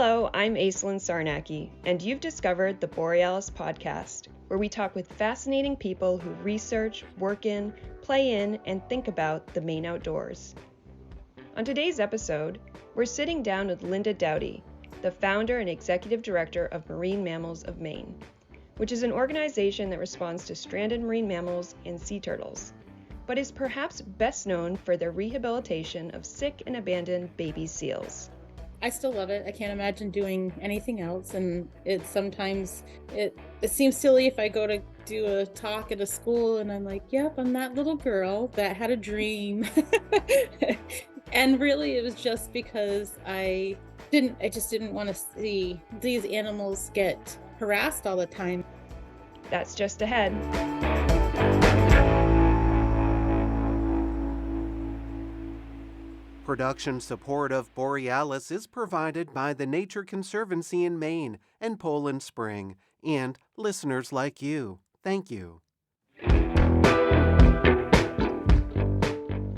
Hello, I'm Aislinn Sarnacki, and you've discovered the Borealis Podcast, where we talk with fascinating people who research, work in, play in, and think about the Maine outdoors. On today's episode, we're sitting down with Lynda Doughty, the founder and executive director of Marine Mammals of Maine, which is an organization that responds to stranded marine mammals and sea turtles, but is perhaps best known for their rehabilitation of sick and abandoned baby seals. I still love it. I can't imagine doing anything else. And it seems silly if I go to do a talk at a school and I'm like, yep, I'm that little girl that had a dream. And really it was just because I just didn't want to see these animals get harassed all the time. That's just ahead. Production support of Borealis is provided by the Nature Conservancy in Maine and Poland Spring, and listeners like you. Thank you.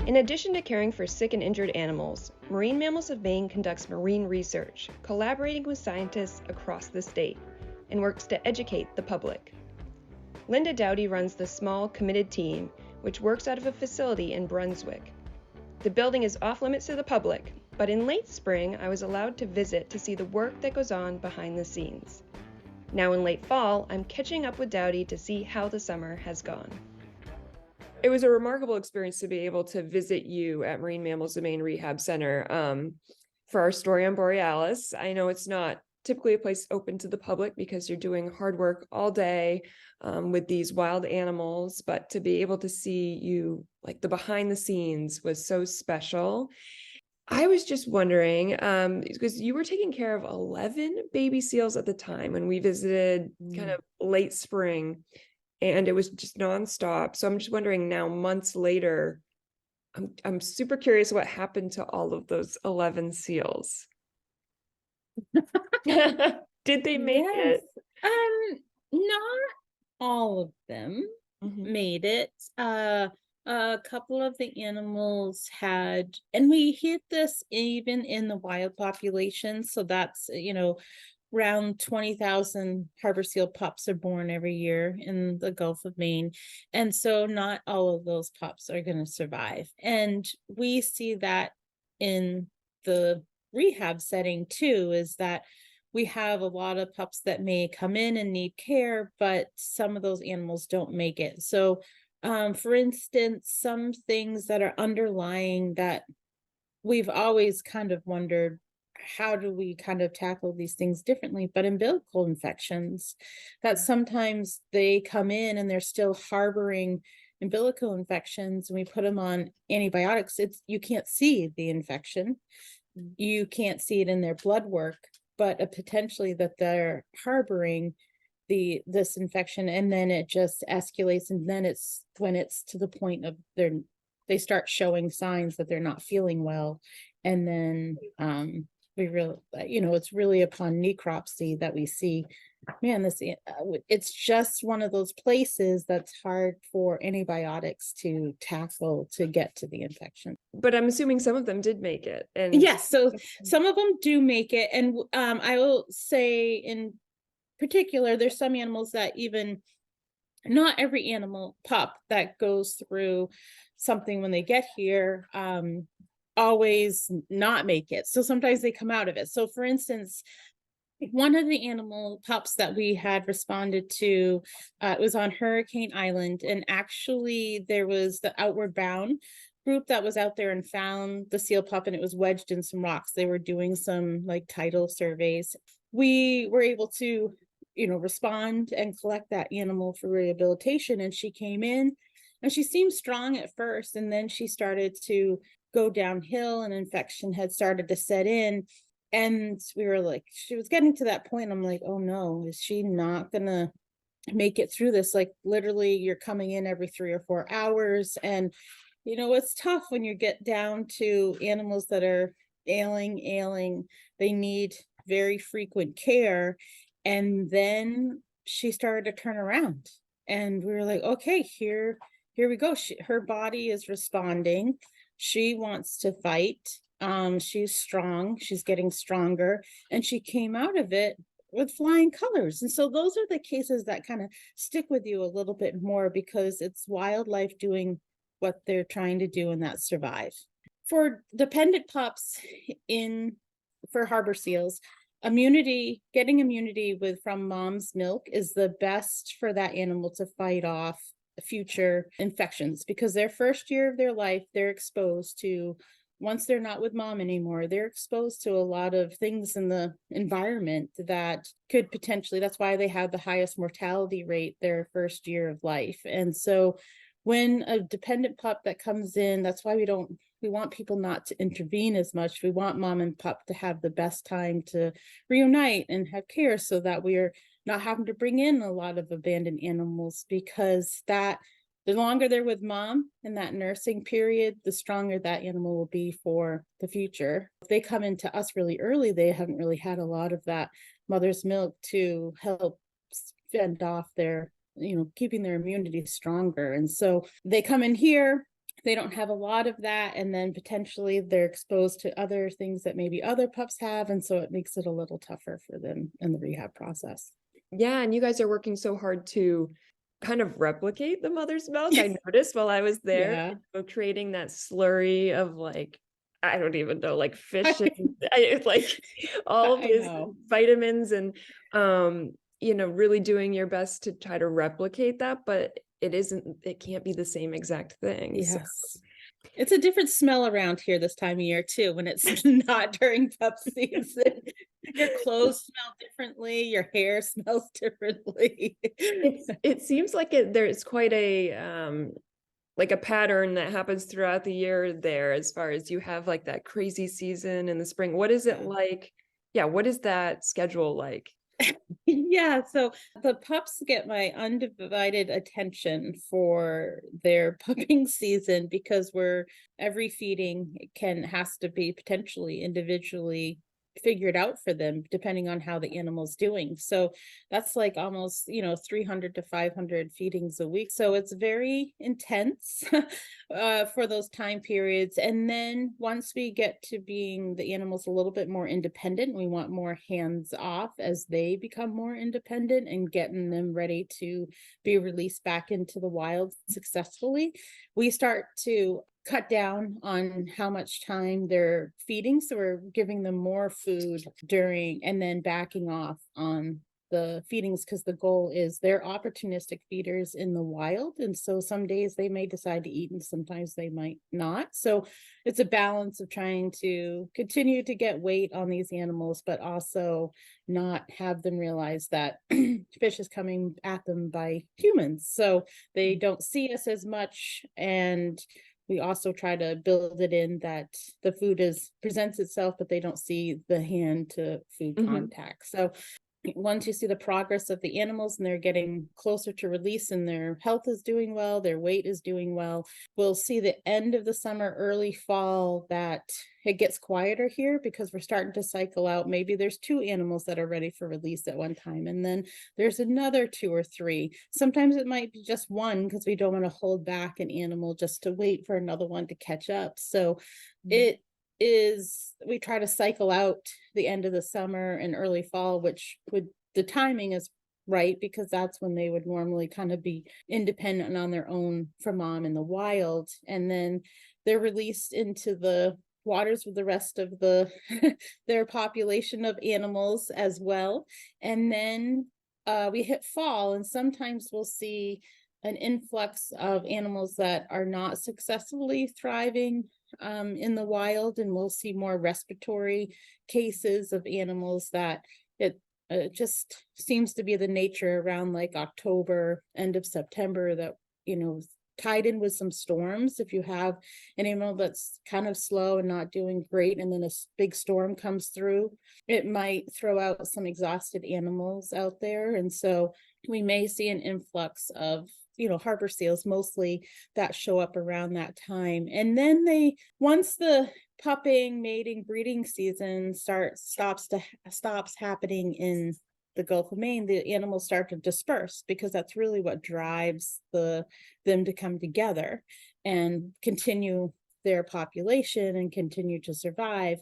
In addition to caring for sick and injured animals, Marine Mammals of Maine conducts marine research, collaborating with scientists across the state, and works to educate the public. Lynda Doughty runs the small, committed team, which works out of a facility in Brunswick. The building is off limits to the public, but in late spring, I was allowed to visit to see the work that goes on behind the scenes. Now in late fall, I'm catching up with Doughty to see how the summer has gone. It was a remarkable experience to be able to visit you at Marine Mammals of Maine Rehab Center for our story on Borealis. I know it's not typically a place open to the public because you're doing hard work all day with these wild animals, but to be able to see you, like the behind the scenes, was so special. I was just wondering, because you were taking care of 11 baby seals at the time when we visited kind of late spring, and it was just nonstop. So I'm just wondering now, months later, I'm super curious what happened to all of those 11 seals. Did they make it? Not all of them made it. A couple of the animals had, and we hit this even in the wild population. So that's, around 20,000 harbor seal pups are born every year in the Gulf of Maine. And so not all of those pups are going to survive. And we see that in the rehab setting too, is that we have a lot of pups that may come in and need care, but some of those animals don't make it. So, for instance, some things that are underlying that we've always kind of wondered, how do we kind of tackle these things differently? But umbilical infections, that sometimes they come in and they're still harboring umbilical infections, and we put them on antibiotics. You can't see the infection. You can't see it in their blood work, but potentially that they're harboring this infection, and then it just escalates, and then it's when it's to the point of they start showing signs that they're not feeling well, and then it's really upon necropsy that we see, man, it's just one of those places that's hard for antibiotics to tackle to get to the infection. But I'm assuming some of them did make it. And yes, so some of them do make it. And I will say in particular, there's some animals that even, not every pup that goes through something when they get here always not make it. So sometimes they come out of it. So for instance, one of the animal pups that we had responded to, it was on Hurricane Island, and actually there was the Outward Bound group that was out there and found the seal pup, and it was wedged in some rocks. They were doing some tidal surveys. We were able to respond and collect that animal for rehabilitation, and she came in and she seemed strong at first, and then she started to go downhill, and infection had started to set in. And we were like, she was getting to that point. I'm like, oh no, is she not gonna make it through this? Like literally you're coming in every 3 or 4 hours. And it's tough when you get down to animals that are ailing. They need very frequent care. And then she started to turn around, and we were like, okay, here we go. Her body is responding. She wants to fight. She's strong, she's getting stronger, and she came out of it with flying colors. And so those are the cases that kind of stick with you a little bit more, because it's wildlife doing what they're trying to do, and that's survive. For dependent pups for harbor seals, getting immunity from mom's milk is the best for that animal to fight off future infections, because their first year of their life, they're exposed to, once they're not with mom anymore, they're exposed to a lot of things in the environment that could potentially, that's why they have the highest mortality rate their first year of life. And so when a dependent pup that comes in, that's why we want people not to intervene as much. We want mom and pup to have the best time to reunite and have care, so that we're not having to bring in a lot of abandoned animals, because the longer they're with mom in that nursing period, the stronger that animal will be for the future. If they come into us really early, they haven't really had a lot of that mother's milk to help fend off their, keeping their immunity stronger. And so they come in here, they don't have a lot of that, and then potentially they're exposed to other things that maybe other pups have, and so it makes it a little tougher for them in the rehab process. Yeah, and you guys are working so hard to kind of replicate the mother's milk. I noticed while I was there, creating that slurry of I don't even know, fish and all of these vitamins, and really doing your best to try to replicate that, but it can't be the same exact thing. Yes. So. It's a different smell around here this time of year too, when it's not during pup season. Your clothes smell differently, your hair smells differently. It seems like there's quite a pattern that happens throughout the year there, as far as you have that crazy season in the spring. What is it like? Yeah, what is that schedule like? Yeah, so the pups get my undivided attention for their pupping season, because every feeding has to be potentially individually figured out for them, depending on how the animal's doing. So that's almost 300 to 500 feedings a week, so it's very intense for those time periods. And then once we get to being the animals a little bit more independent, we want more hands off as they become more independent, and getting them ready to be released back into the wild successfully, we start to cut down on how much time they're feeding. So we're giving them more food during, and then backing off on the feedings, because the goal is they're opportunistic feeders in the wild. And so some days they may decide to eat and sometimes they might not. So it's a balance of trying to continue to get weight on these animals, but also not have them realize that fish is coming at them by humans. So they don't see us as much. And we also try to build it in that the food presents itself, but they don't see the hand to food contact. So once you see the progress of the animals and they're getting closer to release and their health is doing well, their weight is doing well, we'll see the end of the summer, early fall, that it gets quieter here, because we're starting to cycle out. Maybe there's 2 animals that are ready for release at one time, and then there's another 2 or 3. Sometimes it might be just 1, because we don't want to hold back an animal just to wait for another one to catch up. So we try to cycle out the end of the summer and early fall, the timing is right, because that's when they would normally kind of be independent and on their own from mom in the wild. And then they're released into the waters with the rest of their population of animals as well. And then we hit fall, and sometimes we'll see an influx of animals that are not successfully thriving in the wild, and we'll see more respiratory cases of animals that it just seems to be the nature around October, end of September, that tied in with some storms. If you have an animal that's kind of slow and not doing great, and then a big storm comes through, it might throw out some exhausted animals out there. And so we may see an influx of harbor seals mostly that show up around that time. And then once the pupping, mating, breeding season stops happening in the Gulf of Maine, the animals start to disperse, because that's really what drives them to come together and continue their population and continue to survive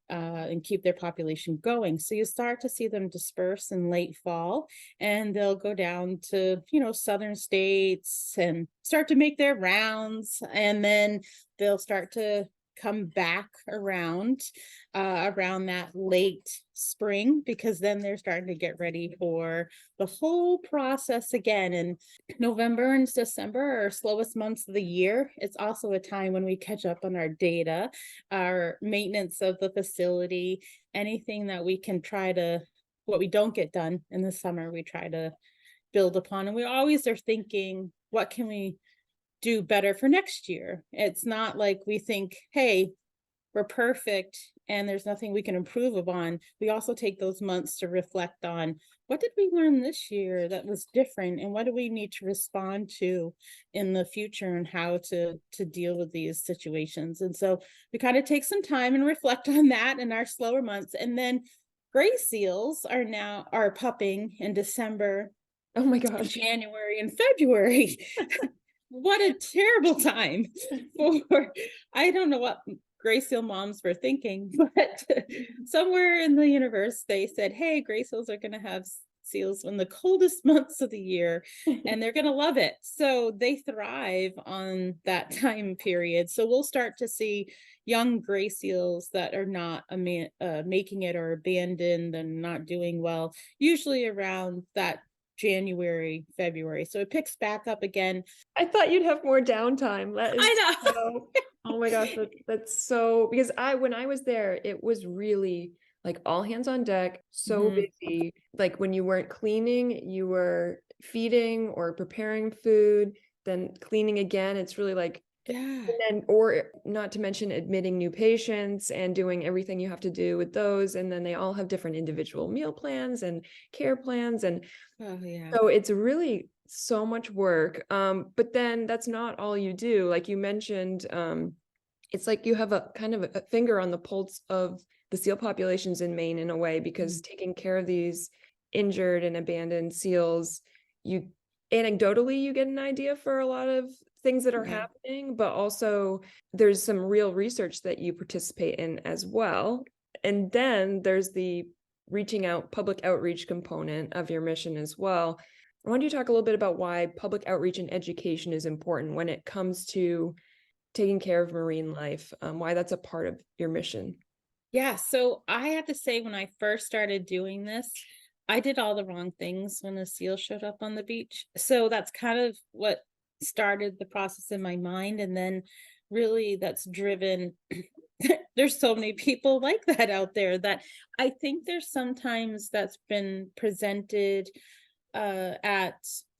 and keep their population going. So you start to see them disperse in late fall, and they'll go down to, southern states and start to make their rounds. And then they'll start to come back around that late spring, because then they're starting to get ready for the whole process again. And November and December are slowest months of the year. It's also a time when we catch up on our data, our maintenance of the facility, anything that we can what we don't get done in the summer, we try to build upon. And we always are thinking, what can we do better for next year? It's not like we think, hey, we're perfect and there's nothing we can improve upon. We also take those months to reflect on, what did we learn this year that was different, and what do we need to respond to in the future, and how to deal with these situations. And so we kind of take some time and reflect on that in our slower months. And then gray seals are pupping in December, Oh my gosh, January and February. What a terrible time for, I don't know what gray seal moms were thinking, but somewhere in the universe, they said, hey, gray seals are going to have seals in the coldest months of the year, and they're going to love it. So they thrive on that time period. So we'll start to see young gray seals that are not making it, or abandoned and not doing well, usually around that January, February. So it picks back up again. I thought you'd have more downtime. I know. Oh my gosh, that's so, because when I was there, it was really like all hands on deck, so busy. Like when you weren't cleaning, you were feeding or preparing food, then cleaning again. It's really like, yeah. And or not to mention admitting new patients and doing everything you have to do with those. And then they all have different individual meal plans and care plans. And so it's really so much work. But then that's not all you do. Like you mentioned, it's like you have a kind of a finger on the pulse of the seal populations in Maine in a way, because taking care of these injured and abandoned seals, anecdotally, you get an idea for a lot of things that are happening, but also there's some real research that you participate in as well. And then there's the reaching out, public outreach component of your mission as well. I want you to talk a little bit about why public outreach and education is important when it comes to taking care of marine life, why that's a part of your mission. Yeah, so I have to say, when I first started doing this, I did all the wrong things when a seal showed up on the beach. So that's kind of what started the process in my mind. And then really that's driven, there's so many people like that out there, that I think there's sometimes that's been presented at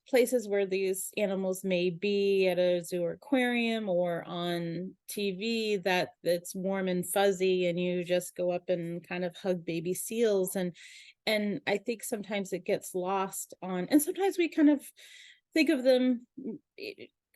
places where these animals may be, at a zoo or aquarium or on TV, that it's warm and fuzzy and you just go up and kind of hug baby seals. And I think sometimes it gets lost on, and sometimes we kind of think of them,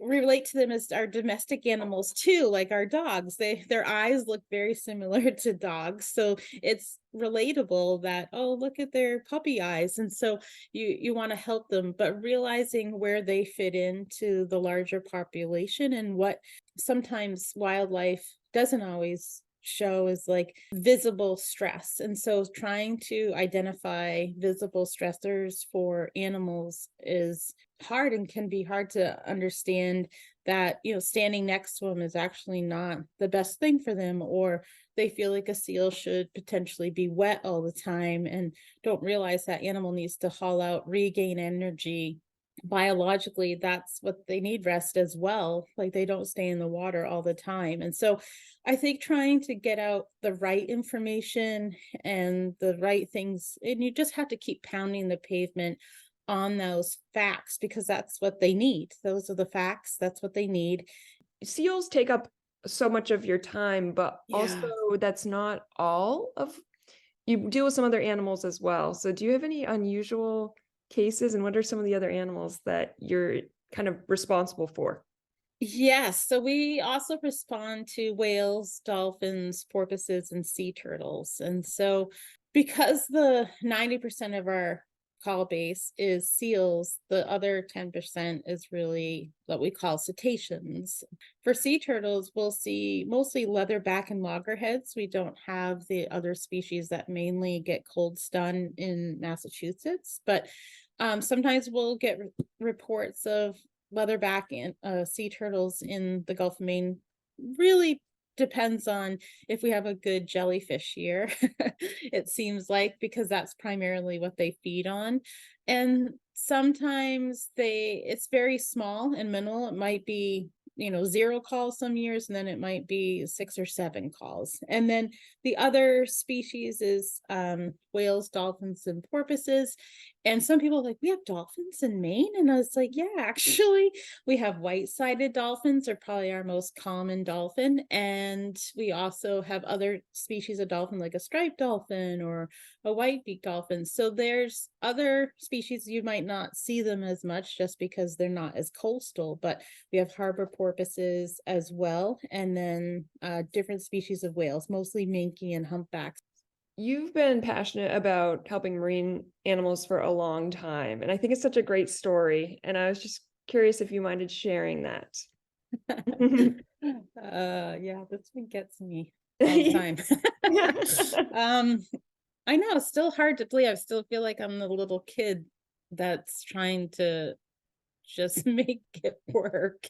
relate to them as our domestic animals too, like our dogs. Their eyes look very similar to dogs, so it's relatable that, oh, look at their puppy eyes. And so you want to help them, but realizing where they fit into the larger population, and what sometimes wildlife doesn't always show is like visible stress. And so trying to identify visible stressors for animals is hard, and can be hard to understand that, standing next to them is actually not the best thing for them, or they feel like a seal should potentially be wet all the time and don't realize that animal needs to haul out, regain energy. Biologically, that's what they need, rest as well. Like they don't stay in the water all the time. And so I think trying to get out the right information and the right things, and you just have to keep pounding the pavement on those facts, because that's what they need. Those are the facts. That's what they need. Seals take up so much of your time, but also that's not all of, you deal with some other animals as well. So do you have any unusual cases, and what are some of the other animals that you're kind of responsible for? Yes, so we also respond to whales, dolphins, porpoises, and sea turtles. And so because the 90% of our call base is seals. The other 10% is really what we call cetaceans. For sea turtles, we'll see mostly leatherback and loggerheads. We don't have the other species that mainly get cold stun in Massachusetts, but sometimes we'll get reports of leatherback and sea turtles in the Gulf of Maine. Really depends on if we have a good jellyfish year, it seems like, because that's primarily what they feed on. And sometimes it's very small and minimal. It might be 0 calls some years, and then it might be 6 or 7 calls. And then the other species is whales, dolphins, and porpoises. And some people are like, we have dolphins in Maine? And I was like, yeah, actually, we have white-sided dolphins, are probably our most common dolphin. And we also have other species of dolphin, like a striped dolphin or a white-beaked dolphin. So there's other species, you might not see them as much just because they're not as coastal, but we have harbor porpoises as well. And then different species of whales, mostly minke and humpbacks. You've been passionate about helping marine animals for a long time, and I think it's such a great story. And I was just curious if you minded sharing that. Yeah, this one gets me all the time. I know, it's still hard to believe. I still feel like I'm the little kid that's trying to just make it work.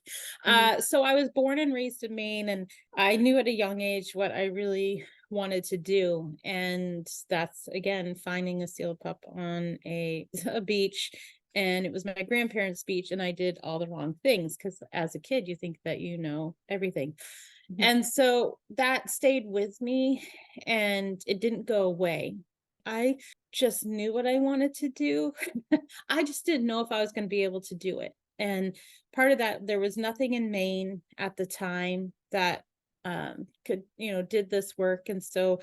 So I was born and raised in Maine, and I knew at a young age what I really wanted to do. And that's, again, finding a seal pup on a beach. And it was my grandparents' beach, and I did all the wrong things because as a kid, you think that you know everything. And so that stayed with me, and it didn't go away. I just knew what I wanted to do. I just didn't know if I was going to be able to do it. And part of that, there was nothing in Maine at the time that could, did this work. And so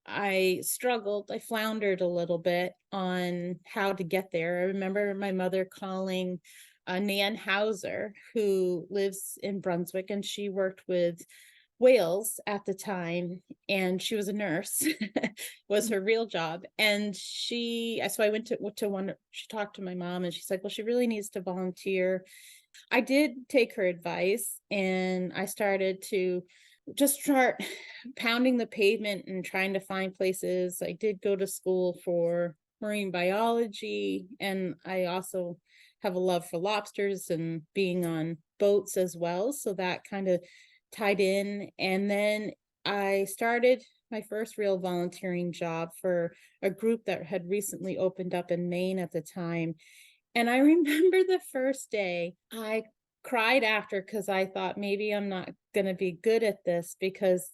I struggled. I floundered a little bit on how to get there. I remember my mother calling Nan Hauser, who lives in Brunswick, and she worked with whales at the time, and she was a nurse, was her real job. And so I went to one, she talked to my mom, and she's like, well, she really needs to volunteer. I did take her advice, and I started to just start pounding the pavement and trying to find places. I did go to school for marine biology, and I also have a love for lobsters and being on boats as well. So that kind of tied in. And then I started my first real volunteering job for a group that had recently opened up in Maine at the time. And I remember the first day I cried after, because I thought maybe I'm not going to be good at this, because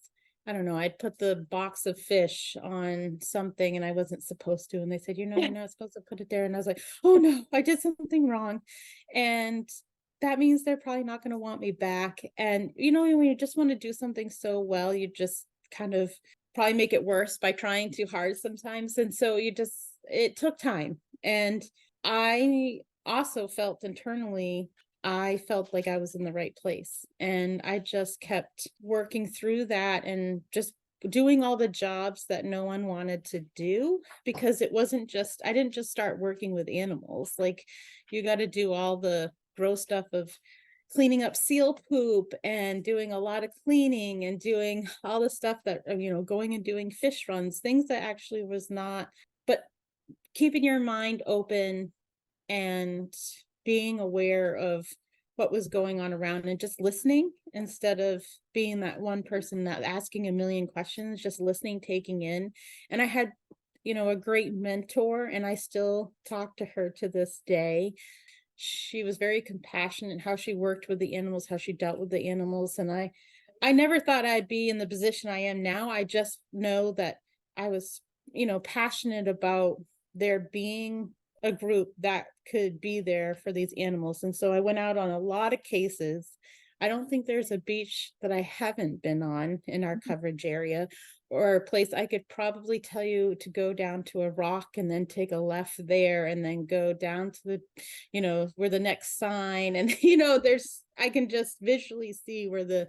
I don't know, I'd put the box of fish on something and I wasn't supposed to. And they said, you're not supposed to put it there. And I was like, oh no, I did something wrong. And that means they're probably not going to want me back. And, when you just want to do something so well, you just kind of probably make it worse by trying too hard sometimes. And so it took time. And I also felt internally, I felt like I was in the right place. And I just kept working through that and just doing all the jobs that no one wanted to do, because it wasn't just, I didn't just start working with animals. Like, you got to do all the gross stuff of cleaning up seal poop and doing a lot of cleaning and doing all the stuff that, going and doing fish runs, things that actually was not, but keeping your mind open and being aware of what was going on around and just listening, instead of being that one person that asking a million questions, just listening, taking in. And I had, a great mentor, and I still talk to her to this day. She was very compassionate in how she worked with the animals, how she dealt with the animals. And I never thought I'd be in the position I am now. I just know that I was, passionate about there being a group that could be there for these animals. And so I went out on a lot of cases. I don't think there's a beach that I haven't been on in our coverage area, or a place I could probably tell you to go down to a rock and then take a left there and then go down to the, where the next sign, and, I can just visually see where the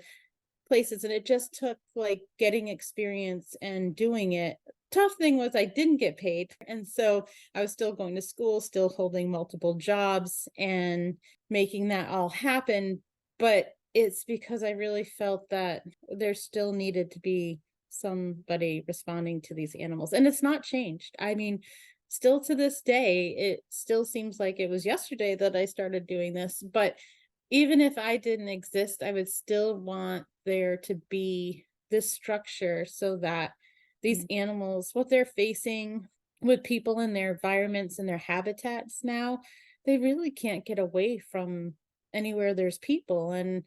places. And it just took like getting experience and doing it tough thing was I didn't get paid. And so I was still going to school, still holding multiple jobs and making that all happen. But it's because I really felt that there still needed to be somebody responding to these animals. And it's not changed. I mean, still to this day, it still seems like it was yesterday that I started doing this. But even if I didn't exist, I would still want there to be this structure so that these animals, what they're facing with people in their environments and their habitats now, they really can't get away from anywhere there's people. And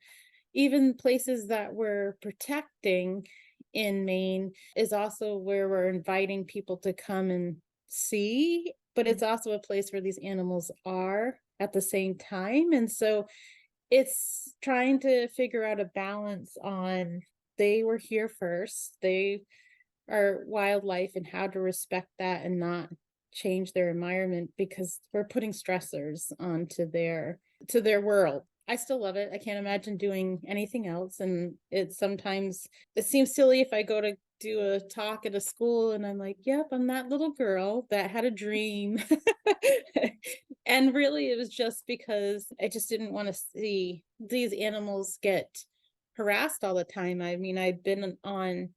even places that we're protecting in Maine is also where we're inviting people to come and see, but it's also a place where these animals are at the same time. And so it's trying to figure out a balance on they were here first, they are wildlife, and how to respect that and not change their environment because we're putting stressors onto their world. I still love it. I can't imagine doing anything else. And it seems silly if I go to do a talk at a school and I'm like, yep, I'm that little girl that had a dream. And really it was just because I just didn't want to see these animals get harassed all the time. I mean, I've been on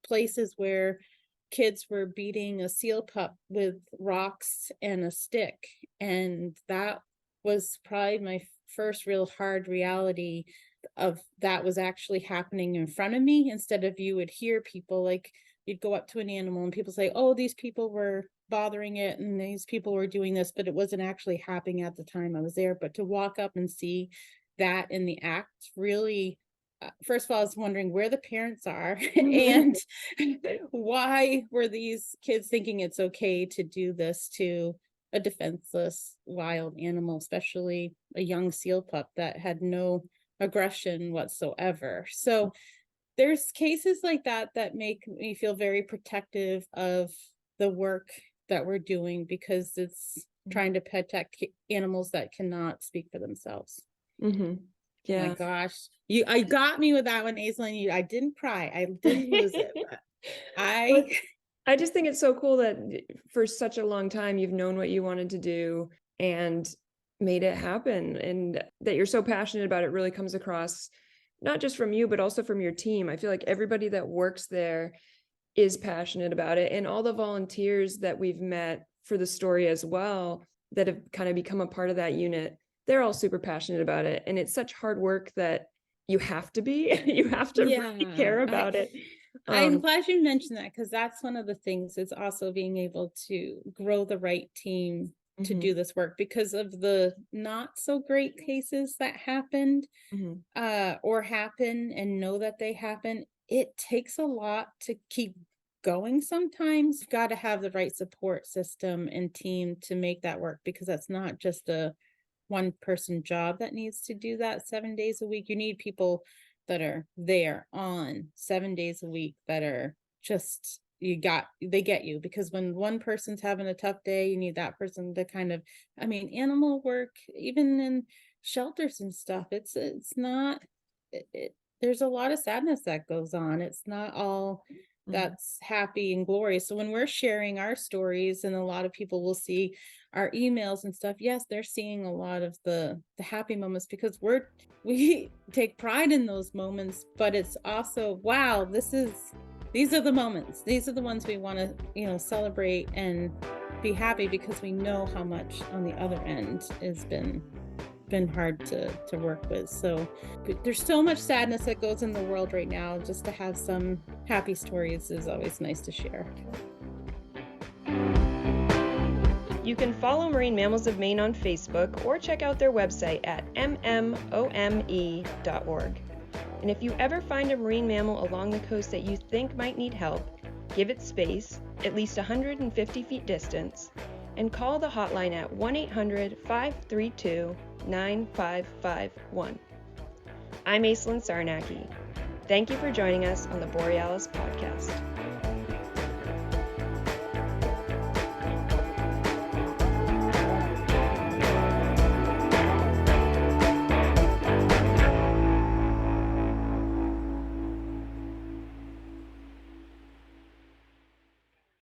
places where kids were beating a seal pup with rocks and a stick, and that was probably my first real hard reality of that was actually happening in front of me, instead of you would hear people like you'd go up to an animal and people say, oh, these people were bothering it and these people were doing this, but it wasn't actually happening at the time I was there. But to walk up and see that in the act really, first of all, I was wondering where the parents are and why were these kids thinking it's okay to do this to a defenseless wild animal, especially a young seal pup that had no aggression whatsoever. So there's cases like that that make me feel very protective of the work that we're doing, because it's trying to protect animals that cannot speak for themselves. Mm-hmm. Yeah. Oh my gosh, I got me with that one, Aislinn. I didn't cry. I didn't lose it. I just think it's so cool that for such a long time you've known what you wanted to do and made it happen, and that you're so passionate about it really comes across, not just from you, but also from your team. I feel like everybody that works there is passionate about it, and all the volunteers that we've met for the story as well that have kind of become a part of that unit, they're all super passionate about it. And it's such hard work that you have to really care about it. I'm glad you mentioned that, because that's one of the things, is also being able to grow the right team to do this work, because of the not so great cases that happened or happen, and know that they happen. It takes a lot to keep going. Sometimes you've got to have the right support system and team to make that work, because that's not just a one person job that needs to do that 7 days a week. You need people that are there on 7 days a week that are just, they get you, because when one person's having a tough day, you need that person to kind of, I mean, animal work, even in shelters and stuff, it's not, there's a lot of sadness that goes on. It's not all that's happy and glorious. So when we're sharing our stories, and a lot of people will see our emails and stuff, yes, they're seeing a lot of the happy moments, because we take pride in those moments. But it's also, wow, these are the moments, these are the ones we want to celebrate and be happy, because we know how much on the other end has been hard to work with. So there's so much sadness that goes in the world right now. Just to have some happy stories is always nice to share. You can follow Marine Mammals of Maine on Facebook, or check out their website at MMoM.org. And if you ever find a marine mammal along the coast that you think might need help, give it space, at least 150 feet distance, and call the hotline at 1-800-532-9551. I'm Aislinn Sarnacki. Thank you for joining us on the Borealis Podcast.